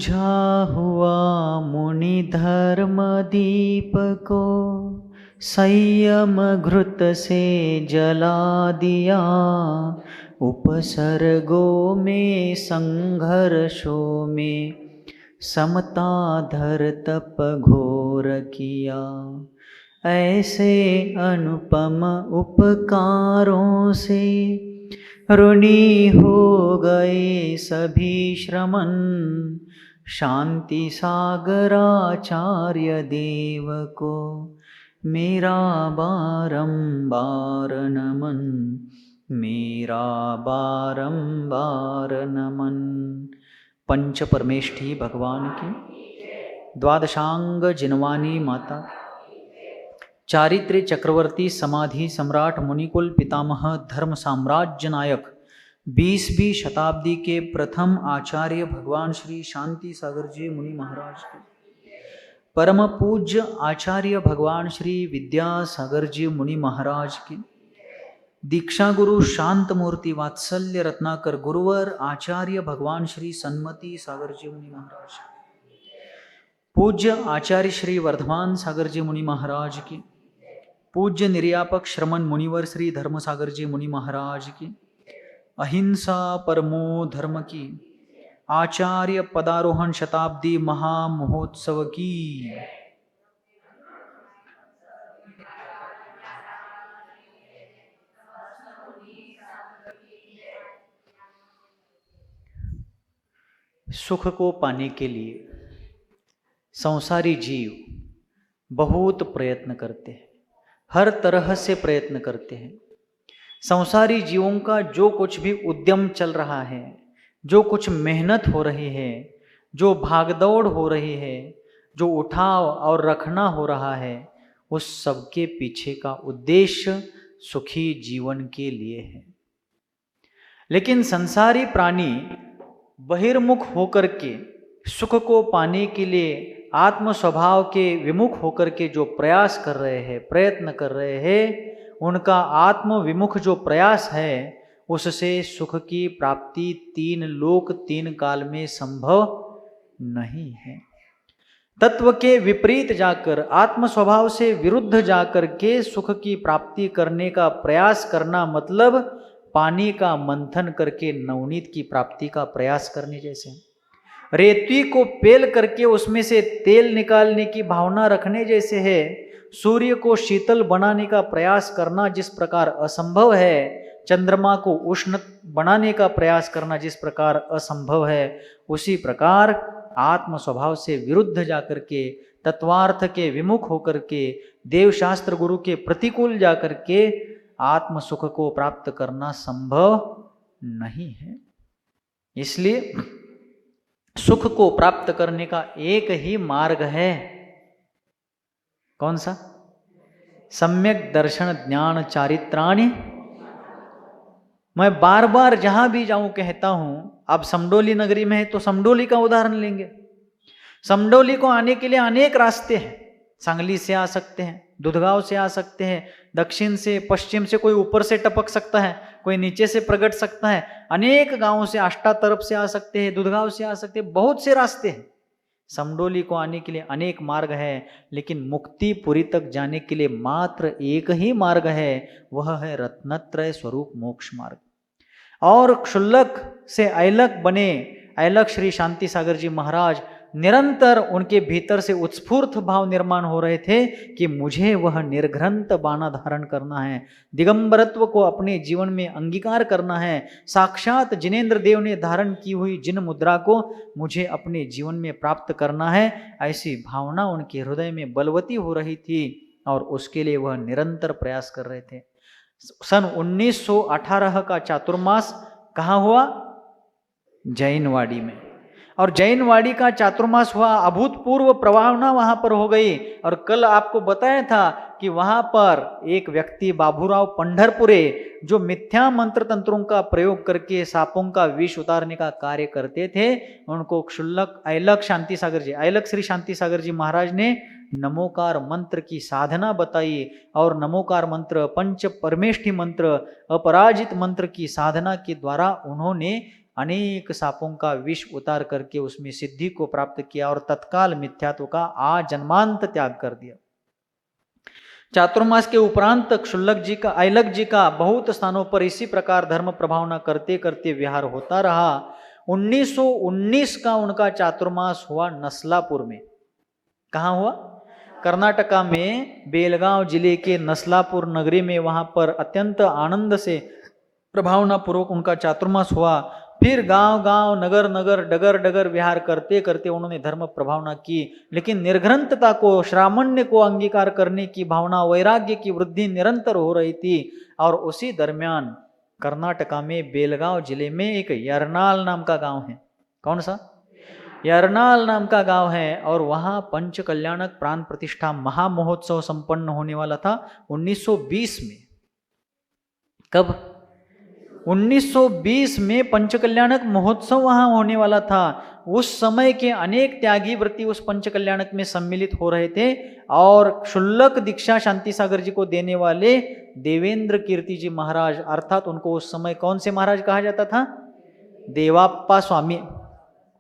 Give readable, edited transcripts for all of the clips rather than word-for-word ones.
बुझा हुआ मुनि धर्म दीप को संयम घृत से जला दिया। उपसर्गों में संघर्षों में समता धर तप घोर किया। ऐसे अनुपम उपकारों से ऋणी हो गए सभी श्रमण। शांति सागराचार्य देव को मेरा बारंबार नमन, मेरा बारंबार नमन। पंच परमेष्ठी भगवान की, द्वादशांग जिनवानी माता, चारित्र्य चक्रवर्ती, समाधि सम्राट, मुनिकुल पितामह, धर्म साम्राज्य नायक, 20वीं शताब्दी के प्रथम आचार्य भगवान श्री शांति सागर जी मुनि महाराज के, परम पूज्य आचार्य भगवान श्री विद्यासागर जी मुनि महाराज की, दीक्षा गुरु शांत मूर्ति वात्सल्य रत्नाकर गुरुवर आचार्य भगवान श्री सन्मति सागर जी मुनि महाराज, पूज्य आचार्य श्री वर्धमान सागर जी मुनि महाराज की, पूज्य निर्यापक श्रमण मुनिवर श्री धर्म सागर जी मुनि महाराज की, अहिंसा परमो धर्म की, आचार्य पदारोहण शताब्दी महामहोत्सव की, सुख को पाने के लिए संसारी जीव बहुत प्रयत्न करते हैं, हर तरह से प्रयत्न करते हैं। संसारी जीवों का जो कुछ भी उद्यम चल रहा है, जो कुछ मेहनत हो रही है, जो भागदौड़ हो रही है, जो उठाव और रखना हो रहा है, उस सब के पीछे का उद्देश्य सुखी जीवन के लिए है। लेकिन संसारी प्राणी बहिर्मुख होकर के सुख को पाने के लिए आत्म स्वभाव के विमुख होकर के जो प्रयास कर रहे हैं, प्रयत्न कर रहे हैं, उनका आत्म विमुख जो प्रयास है उससे सुख की प्राप्ति 3 लोक 3 काल में संभव नहीं है। तत्व के विपरीत जाकर, आत्म स्वभाव से विरुद्ध जाकर के सुख की प्राप्ति करने का प्रयास करना मतलब पानी का मंथन करके नवनीत की प्राप्ति का प्रयास करने जैसे। रेती को पेल करके उसमें से तेल निकालने की भावना रखने जैसे है। सूर्य को शीतल बनाने का प्रयास करना जिस प्रकार असंभव है, चंद्रमा को उष्ण बनाने का प्रयास करना जिस प्रकार असंभव है, उसी प्रकार आत्म स्वभाव से विरुद्ध जाकर के, तत्वार्थ के विमुख होकर के, देवशास्त्र गुरु के प्रतिकूल जाकर के आत्म सुख को प्राप्त करना संभव नहीं है। इसलिए सुख को प्राप्त करने का एक ही मार्ग है। कौन सा? सम्यक दर्शन ज्ञान चारित्राणि। मैं बार बार जहां भी जाऊं कहता हूं, अब समडोली नगरी में है तो समडोली का उदाहरण लेंगे। समडोली को आने के लिए अनेक रास्ते हैं। सांगली से आ सकते हैं, दुधगांव से आ सकते हैं, दक्षिण से पश्चिम से कोई ऊपर से टपक सकता है, कोई नीचे से प्रगट सकता है, अनेक गांवों से, आष्टा तरफ से आ सकते हैं, दुधगांव से आ सकते हैं, बहुत से रास्ते हैं। समडोली को आने के लिए अनेक मार्ग है, लेकिन मुक्तिपुरी तक जाने के लिए मात्र एक ही मार्ग है, वह है रत्नत्रय स्वरूप मोक्ष मार्ग। और क्षुल्लक से ऐलक बने ऐलक श्री शांति सागर जी महाराज निरंतर उनके भीतर से उत्स्फूर्त भाव निर्माण हो रहे थे कि मुझे वह निर्घ्रंथ बाना धारण करना है, दिगंबरत्व को अपने जीवन में अंगीकार करना है, साक्षात जिनेन्द्र देव ने धारण की हुई जिन मुद्रा को मुझे अपने जीवन में प्राप्त करना है, ऐसी भावना उनके हृदय में बलवती हो रही थी और उसके लिए वह निरंतर प्रयास कर रहे थे। सन 1918 का चातुर्मास कहाँ हुआ? जैनवाड़ी में। और जैनवाड़ी का चातुर्मास हुआ, अभूतपूर्व प्रभावना वहां पर हो गई। और कल आपको बताया था कि वहां पर एक व्यक्ति बाबूराव पंढरपुरे जो मिथ्या मंत्र तंत्रों का प्रयोग करके सांपों का विष उतारने का कार्य करते थे, उनको क्षुल्लक ऐलक शांति सागर जी, ऐलक श्री शांति सागर जी महाराज ने नमोकार मंत्र की साधना बताई। और नमोकार मंत्र, पंच परमेष्ठी मंत्र, अपराजित मंत्र की साधना के द्वारा उन्होंने अनेक सांपों का विष उतार करके उसमें सिद्धि को प्राप्त किया और तत्काल मिथ्यात्व का आजन्मांत त्याग कर दिया। चातुर्मास के उपरांत क्षुल्लक जी का ऐलक जी का बहुत स्थानों पर इसी प्रकार धर्म प्रभावना करते करते विहार होता रहा। 1919 का उनका चातुर्मास हुआ नस्लापुर में। कहाँ हुआ? कर्नाटका में बेलगांव जिले के नस्लापुर नगरी में। वहां पर अत्यंत आनंद से प्रभावना पूर्वक उनका चातुर्मास हुआ। फिर गांव गांव नगर नगर डगर डगर विहार करते करते उन्होंने धर्म प्रभावना की, लेकिन निर्ग्रंथता को, श्रामण्य को अंगीकार करने की भावना, वैराग्य की वृद्धि निरंतर हो रही थी। और उसी दरमियान कर्नाटका में बेलगांव जिले में एक यरनाल नाम का गांव है। कौन सा? यरनाल नाम का गांव है। और वहां पंच कल्याणक प्राण प्रतिष्ठा महामहोत्सव संपन्न होने वाला था 1920 में। कब? 1920 में पंचकल्याणक महोत्सव वहां होने वाला था। उस समय के अनेक त्यागी व्रती उस पंचकल्याणक में सम्मिलित हो रहे थे। और क्षुल्लक दीक्षा शांति सागर जी को देने वाले देवेंद्र कीर्ति जी महाराज, अर्थात उनको उस समय कौन से महाराज कहा जाता था? देवाप्पा स्वामी।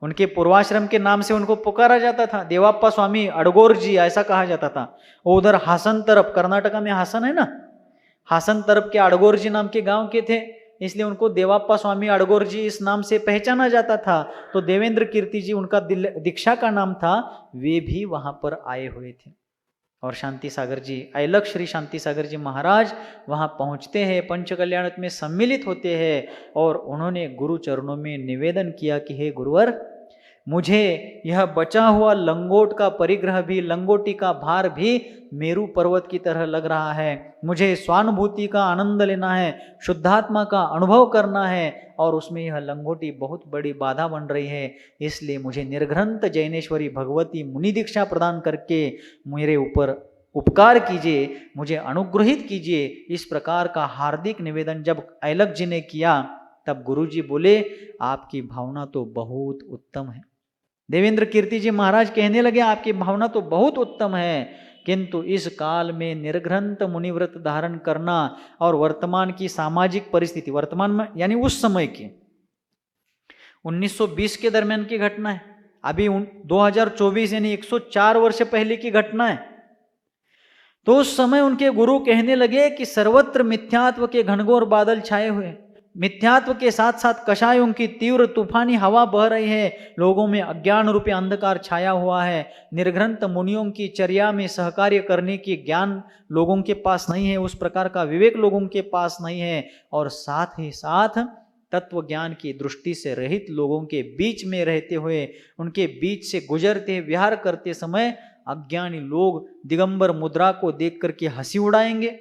उनके पूर्वाश्रम के नाम से उनको पुकारा जाता था, देवाप्पा स्वामी अडगोर जी, ऐसा कहा जाता था। उधर हासन तरफ, कर्नाटका में हासन है ना, हासन तरफ के अडगोर जी नाम के गांव के थे, इसलिए उनको देवाप्पा स्वामी अडगोर जी इस नाम से पहचाना जाता था। तो देवेंद्र कीर्ति जी उनका दीक्षा का नाम था। वे भी वहां पर आए हुए थे। और शांति सागर जी, ऐलक श्री शांति सागर जी महाराज वहां पहुंचते हैं, पंच कल्याणक में सम्मिलित होते हैं। और उन्होंने गुरु चरणों में निवेदन किया कि हे गुरुवर, मुझे यह बचा हुआ लंगोट का परिग्रह भी, लंगोटी का भार भी मेरू पर्वत की तरह लग रहा है। मुझे स्वानुभूति का आनंद लेना है, शुद्धात्मा का अनुभव करना है, और उसमें यह लंगोटी बहुत बड़ी बाधा बन रही है। इसलिए मुझे निर्ग्रंथ जैनेश्वरी भगवती मुनि दीक्षा प्रदान करके मेरे ऊपर उपकार कीजिए, मुझे अनुग्रहित कीजिए। इस प्रकार का हार्दिक निवेदन जब ऐलक जी ने किया, तब गुरु जी बोले, आपकी भावना तो बहुत उत्तम है। देवेंद्र कीर्ति जी महाराज कहने लगे, आपकी भावना तो बहुत उत्तम है, किंतु इस काल में निर्ग्रंथ मुनिव्रत धारण करना और वर्तमान की सामाजिक परिस्थिति, वर्तमान में यानी उस समय की 1920 के दरमियान की घटना है, अभी 2024 यानी 104 वर्ष पहले की घटना है। तो उस समय उनके गुरु कहने लगे कि सर्वत्र मिथ्यात्व के घनघोर बादल छाए हुए, मिथ्यात्व के साथ साथ कषायों की तीव्र तूफानी हवा बह रही है, लोगों में अज्ञान रूपी अंधकार छाया हुआ है। निर्ग्रंथ मुनियों की चर्या में सहकार्य करने की ज्ञान लोगों के पास नहीं है, उस प्रकार का विवेक लोगों के पास नहीं है। और साथ ही साथ तत्व ज्ञान की दृष्टि से रहित लोगों के बीच में रहते हुए, उनके बीच से गुजरते विहार करते समय अज्ञानी लोग दिगंबर मुद्रा को देख करके हंसी उड़ाएंगे,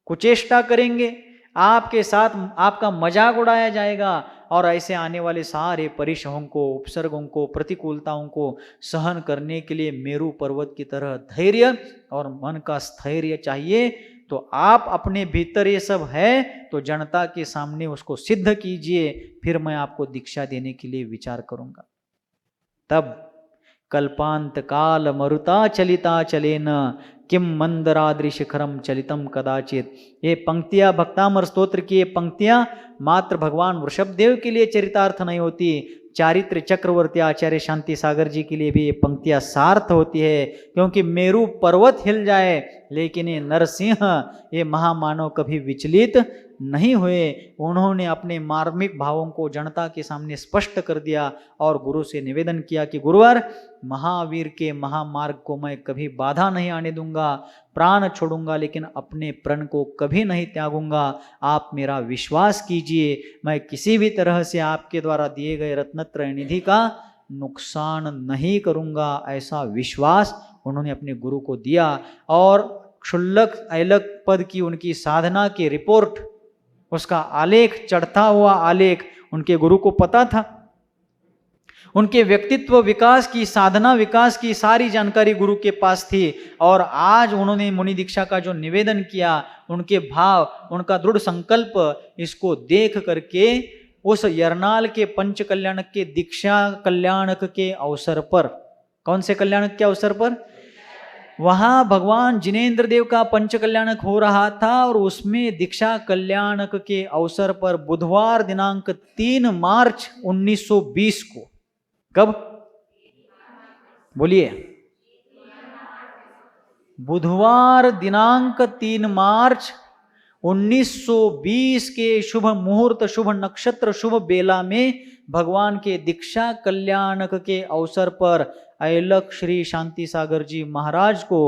कुचेष्टा करेंगे, आपके साथ आपका मजाक उड़ाया जाएगा। और ऐसे आने वाले सारे परिश्रमों को, उपसर्गों को, प्रतिकूलताओं को सहन करने के लिए मेरू पर्वत की तरह धैर्य और मन का स्थैर्य चाहिए। तो आप अपने भीतर ये सब है तो जनता के सामने उसको सिद्ध कीजिए, फिर मैं आपको दीक्षा देने के लिए विचार करूंगा। तब कल्पांत काल मरुता चलिता चलेन किम मंदराद्रि शिखरम चलितम कदाचित। ये पंक्तियां भक्तामर स्तोत्र की, ये पंक्तियां मात्र भगवान वृषभदेव के लिए चरितार्थ नहीं होती, चारित्र चक्रवर्ती आचार्य शांति सागर जी के लिए भी ये पंक्तियां सार्थ होती है। क्योंकि मेरू पर्वत हिल जाए लेकिन ये नरसिंह, ये महामानव कभी विचलित नहीं हुए। उन्होंने अपने मार्मिक भावों को जनता के सामने स्पष्ट कर दिया और गुरु से निवेदन किया कि गुरुवर, महावीर के महामार्ग को मैं कभी बाधा नहीं आने दूंगा, प्राण छोड़ूंगा लेकिन अपने प्रण को कभी नहीं त्यागूंगा। आप मेरा विश्वास कीजिए, मैं किसी भी तरह से आपके द्वारा दिए गए रत्नत्रय निधि का नुकसान नहीं करूंगा। ऐसा विश्वास उन्होंने अपने गुरु को दिया। और क्षुल्लक ऐलक पद की उनकी साधना की रिपोर्ट, उसका आलेख, चढ़ता हुआ आलेख उनके गुरु को पता था। उनके व्यक्तित्व विकास की, साधना विकास की सारी जानकारी गुरु के पास थी। और आज उन्होंने मुनि दीक्षा का जो निवेदन किया, उनके भाव, उनका दृढ़ संकल्प, इसको देख करके उस यरनाल के पंच कल्याणक के दीक्षा कल्याणक के अवसर पर, कौन से कल्याणक के अवसर पर? वहां भगवान जिनेंद्र देव का पंच कल्याणक हो रहा था और उसमें दीक्षा कल्याणक के अवसर पर बुधवार दिनांक 3 मार्च 1920 को, कब बोलिए, बुधवार दिनांक 3 मार्च 1920 के शुभ मुहूर्त, शुभ नक्षत्र, शुभ बेला में भगवान के दीक्षा कल्याणक के अवसर पर ऐलक श्री शांति सागर जी महाराज को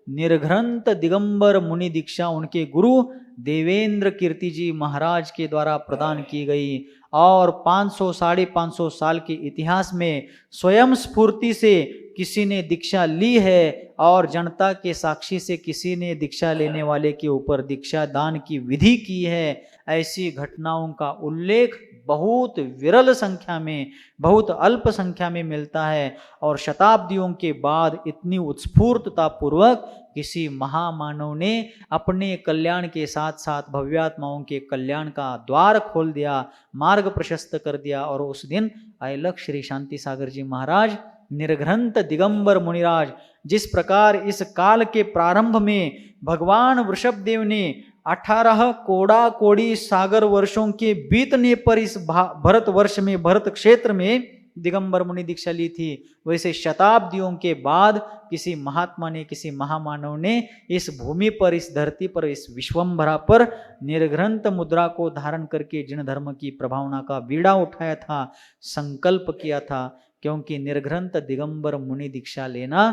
निर्घ्रंत दिगंबर मुनि दीक्षा उनके गुरु देवेंद्र कीर्ति जी महाराज के द्वारा प्रदान की गई। और 500 550 साल के इतिहास में स्वयं स्फूर्ति से किसी ने दीक्षा ली है और जनता के साक्षी से किसी ने दीक्षा लेने वाले के ऊपर दीक्षा दान की विधि की है। ऐसी घटनाओं का उल्लेख बहुत विरल संख्या में, बहुत अल्प संख्या में मिलता है। और शताब्दियों के बाद इतनी उत्स्फूर्तता पूर्वक किसी महामानव ने अपने कल्याण के साथ साथ भव्यात्माओं के कल्याण का द्वार खोल दिया, मार्ग प्रशस्त कर दिया। और उस दिन ऐलक श्री शांति सागर जी महाराज निर्घ्रंत दिगंबर मुनिराज, जिस प्रकार इस काल के प्रारंभ में भगवान वृषभदेव ने 18 कोड़ा कोड़ी सागर वर्षों के बीतने पर इस भरत वर्ष में, भरत क्षेत्र में दिगंबर मुनि दीक्षा ली थी, वैसे शताब्दियों के बाद किसी महात्मा ने, किसी महामानव ने इस भूमि पर, इस धरती पर, इस विश्वम्भरा पर निर्घ्रंत मुद्रा को धारण करके जिन धर्म की प्रभावना का बीड़ा उठाया था, संकल्प किया था। क्योंकि निर्घ्रंत दिगंबर मुनि दीक्षा लेना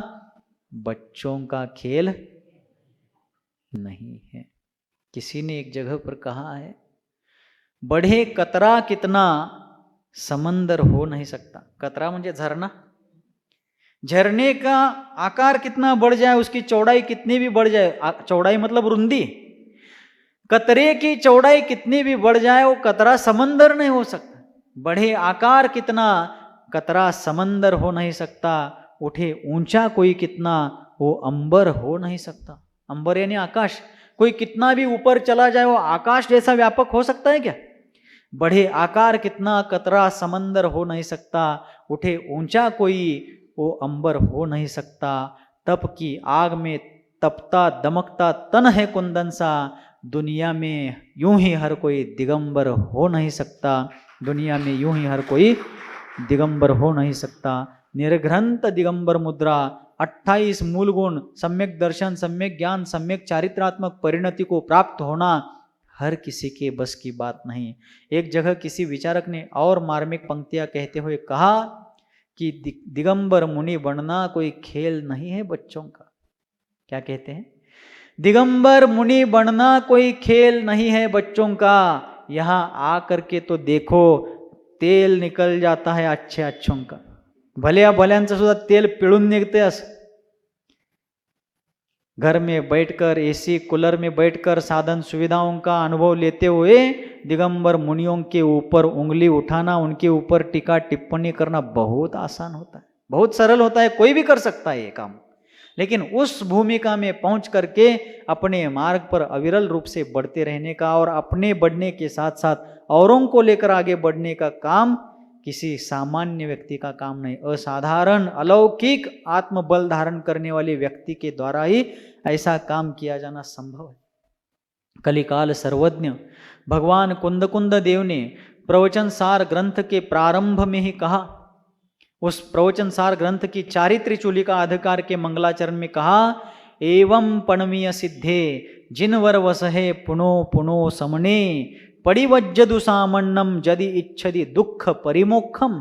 बच्चों का खेल नहीं है। किसी ने एक जगह पर कहा है, बढ़े कतरा कितना समंदर हो नहीं सकता। कतरा म्हणजे झरना, झरने का आकार कितना बढ़ जाए, उसकी चौड़ाई कितनी भी बढ़ जाए, चौड़ाई मतलब रुंदी, कतरे की चौड़ाई कितनी भी बढ़ जाए वो कतरा समंदर नहीं हो सकता। बढ़े आकार कितना, कतरा समंदर हो नहीं सकता। उठे ऊंचा कोई कितना, वो अंबर हो नहीं सकता। अंबर यानी आकाश, कोई कितना भी ऊपर चला जाए वो आकाश जैसा व्यापक हो सकता है क्या? बढ़े आकार कितना, कतरा समंदर हो नहीं सकता। उठे ऊंचा कोई, वो अंबर हो नहीं सकता। तप की आग में तपता दमकता तन है कुंदन सा, दुनिया में यूं ही हर कोई दिगंबर हो नहीं सकता। दुनिया में यूं ही हर कोई दिगंबर हो नहीं सकता। निर्घ्रंत दिगंबर मुद्रा, 28 मूल गुण, सम्यक दर्शन, सम्यक ज्ञान, सम्यक चारित्रात्मक परिणति को प्राप्त होना हर किसी के बस की बात नहीं। एक जगह किसी विचारक ने और मार्मिक पंक्तियां कहते हुए कहा कि दिगंबर मुनि बनना कोई खेल नहीं है बच्चों का। क्या कहते हैं? दिगंबर मुनि बनना कोई खेल नहीं है बच्चों का। यहां आकर के तो देखो, तेल निकल जाता है अच्छे अच्छों का, भल्या भल्यांचं सुद्धा तेल पिळून निघते। असं घर में बैठकर, एसी कूलर में बैठकर साधन सुविधाओं का अनुभव लेते हुए दिगंबर मुनियों के ऊपर उंगली उठाना, उनके ऊपर टीका टिप्पणी करना बहुत आसान होता है, बहुत सरल होता है, कोई भी कर सकता है ये काम। लेकिन उस भूमिका में पहुंच करके अपने मार्ग पर अविरल रूप से बढ़ते रहने का और अपने बढ़ने के साथ साथ औरों को लेकर आगे बढ़ने का काम किसी सामान्य व्यक्ति का काम नहीं, असाधारण अलौकिक आत्मबल धारण करने वाले व्यक्ति के द्वारा ही ऐसा काम किया जाना संभव है। कलिकाल सर्वज्ञ भगवान कुंद कुंद देव ने प्रवचन सार ग्रंथ के प्रारंभ में ही कहा, उस प्रवचन सार ग्रंथ की चारित्र चूलिका अधिकार के मंगलाचरण में कहा, एवं पणमीय सिद्धे जिनवर वसहे पुनो पुनो समने पड़िवज्जदु सामन्नम जदि इच्छदि दुख परिमोक्षम।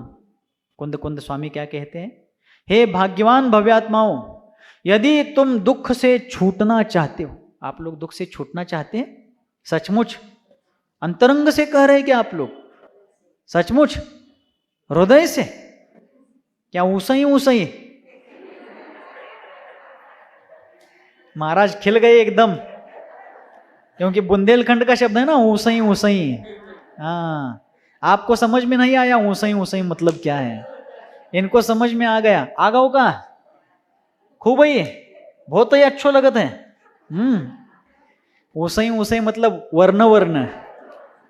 कुंद कुंद स्वामी क्या कहते हैं? हे भाग्यवान भव्यात्माओं, यदि तुम दुख से छूटना चाहते हो, आप लोग दुख से छूटना चाहते हैं? सचमुच अंतरंग से कह रहे हैं क्या आप लोग? सचमुच हृदय से? क्या ऊसई ऊसई? महाराज खिल गए एकदम, क्योंकि बुंदेलखंड का शब्द है ना ऊसई ऊसई। हाँ, आपको समझ में नहीं आया ऊसई ऊसई मतलब क्या है, इनको समझ में आ गया। आ गओ का खूब ही, बहुत ही अच्छो लगत है। ऊसई ऊसई मतलब वर्ण वर्ण।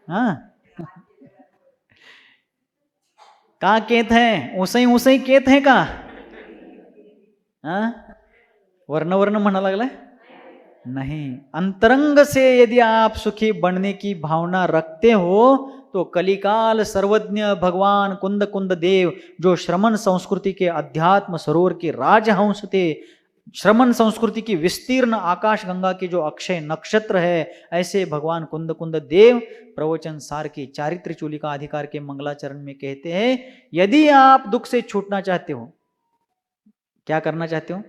हाँ का केत है ऊसई ऊसई केत है का? हाँ वर्ण वर्ण म्हणा लागलाय नहीं। अंतरंग से यदि आप सुखी बनने की भावना रखते हो तो कलिकाल सर्वज्ञ भगवान कुंद कुंद देव जो श्रमण संस्कृति के अध्यात्म सरोवर के राजहंस थे, श्रमण संस्कृति की विस्तीर्ण आकाश गंगा के जो अक्षय नक्षत्र है, ऐसे भगवान कुंद कुंद देव प्रवचन सार की चारित्र चूलिका अधिकार के मंगलाचरण में कहते हैं, यदि आप दुख से छूटना चाहते हो, क्या करना चाहते हो?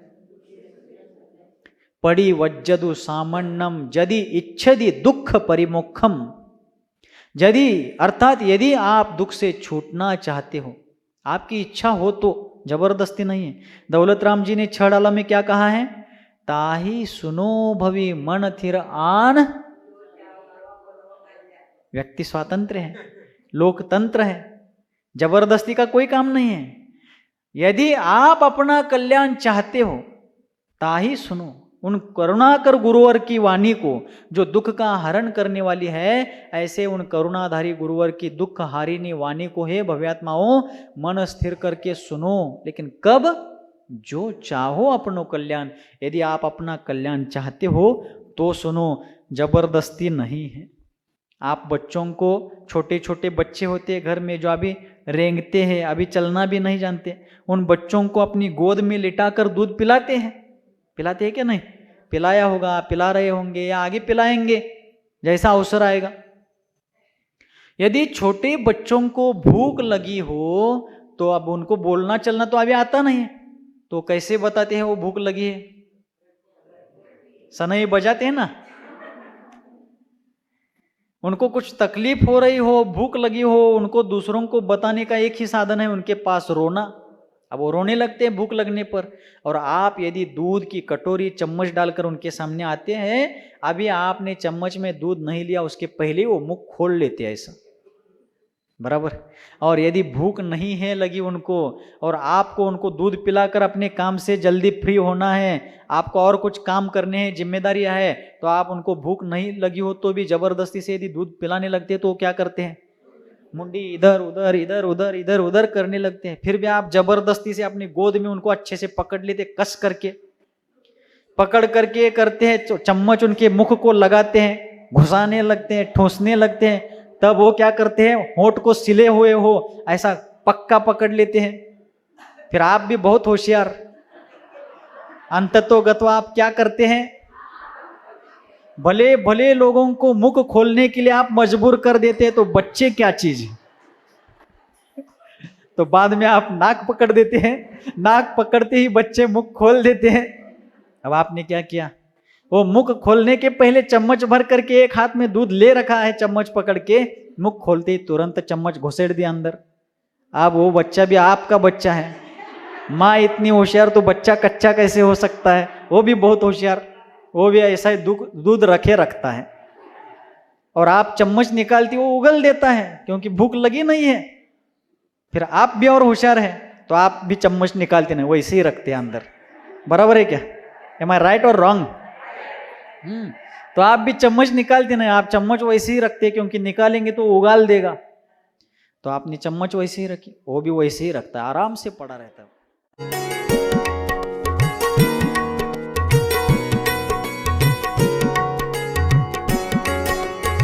पड़ी वज्जदु सामन्नम यदि इच्छदि दुख परिमुखम। यदि अर्थात यदि आप दुख से छूटना चाहते हो, आपकी इच्छा हो तो, जबरदस्ती नहीं है। दौलत राम जी ने 6 डाला में क्या कहा है? ताही सुनो भवी मन थिर आन। व्यक्ति स्वातंत्र है, लोकतंत्र है, जबरदस्ती का कोई काम नहीं है। यदि आप अपना कल्याण चाहते हो ताही सुनो उन करुणाकर गुरुवर की वाणी को, जो दुख का हरण करने वाली है, ऐसे उन करुणाधारी गुरुवर की दुख हारिनी वाणी को हे भव्यात्माओं मन स्थिर करके सुनो। लेकिन कब? जो चाहो अपनो कल्याण। यदि आप अपना कल्याण चाहते हो तो सुनो, जबरदस्ती नहीं है। आप बच्चों को, छोटे छोटे बच्चे होते हैं घर में जो अभी रेंगते हैं, अभी चलना भी नहीं जानते, उन बच्चों को अपनी गोद में लिटाकर दूध पिलाते हैं। पिलाते हैं क्या नहीं? पिलाया होगा, पिला रहे होंगे या आगे पिलाएंगे जैसा अवसर आएगा। यदि छोटे बच्चों को भूख लगी हो तो अब उनको बोलना चलना तो अभी आता नहीं है, तो कैसे बताते हैं वो भूख लगी है? सनई बजाते हैं ना। उनको कुछ तकलीफ हो रही हो, भूख लगी हो, उनको दूसरों को बताने का एक ही साधन है उनके पास, रोना। अब वो रोने लगते हैं भूख लगने पर। और आप यदि दूध की कटोरी चम्मच डालकर उनके सामने आते हैं, अभी आपने चम्मच में दूध नहीं लिया, उसके पहले वो मुख खोल लेते हैं ऐसा, बराबर। और यदि भूख नहीं है लगी उनको और आपको उनको दूध पिलाकर अपने काम से जल्दी फ्री होना है, आपको और कुछ काम करने हैं, जिम्मेदारियां है, तो आप उनको भूख नहीं लगी हो तो भी जबरदस्ती से यदि दूध पिलाने लगते हैं तो क्या करते हैं? मुंडी इधर उधर इधर उधर इधर उधर करने लगते हैं। फिर भी आप जबरदस्ती से अपनी गोद में उनको अच्छे से पकड़ लेते, कस करके पकड़ करके करते हैं, चम्मच उनके मुख को लगाते हैं, घुसाने लगते हैं, ठूंसने लगते हैं। तब वो क्या करते हैं? होंठ को सिले हुए हो ऐसा पक्का पकड़ लेते हैं। फिर आप भी बहुत होशियार, अंततोगत्वा आप क्या करते हैं? भले भले लोगों को मुख खोलने के लिए आप मजबूर कर देते हैं, तो बच्चे क्या चीज है? तो बाद में आप नाक पकड़ देते हैं, नाक पकड़ते ही बच्चे मुख खोल देते हैं। अब आपने क्या किया? वो मुख खोलने के पहले चम्मच भर करके एक हाथ में दूध ले रखा है, चम्मच पकड़ के मुख खोलते ही तुरंत चम्मच घुसेड़ दिया अंदर। अब वो बच्चा भी आपका बच्चा है। माँ इतनी होशियार तो बच्चा कच्चा कैसे हो सकता है? वो भी बहुत होशियार, वो भी ऐसा ही दूध रखे रखता है। और आप चम्मच निकालती वो उगल देता है क्योंकि भूख लगी नहीं है। फिर आप भी और होशियार है तो आप भी चम्मच निकालते नहीं, वैसे ही रखते हैं अंदर। बराबर है क्या? एम आई राइट और रॉन्ग? तो आप भी चम्मच निकालते नहीं, आप चम्मच वैसे ही रखते क्योंकि निकालेंगे तो उगाल देगा। तो आपने चम्मच वैसे ही रखी, वो भी वैसे ही रखता है, आराम से पड़ा रहता है।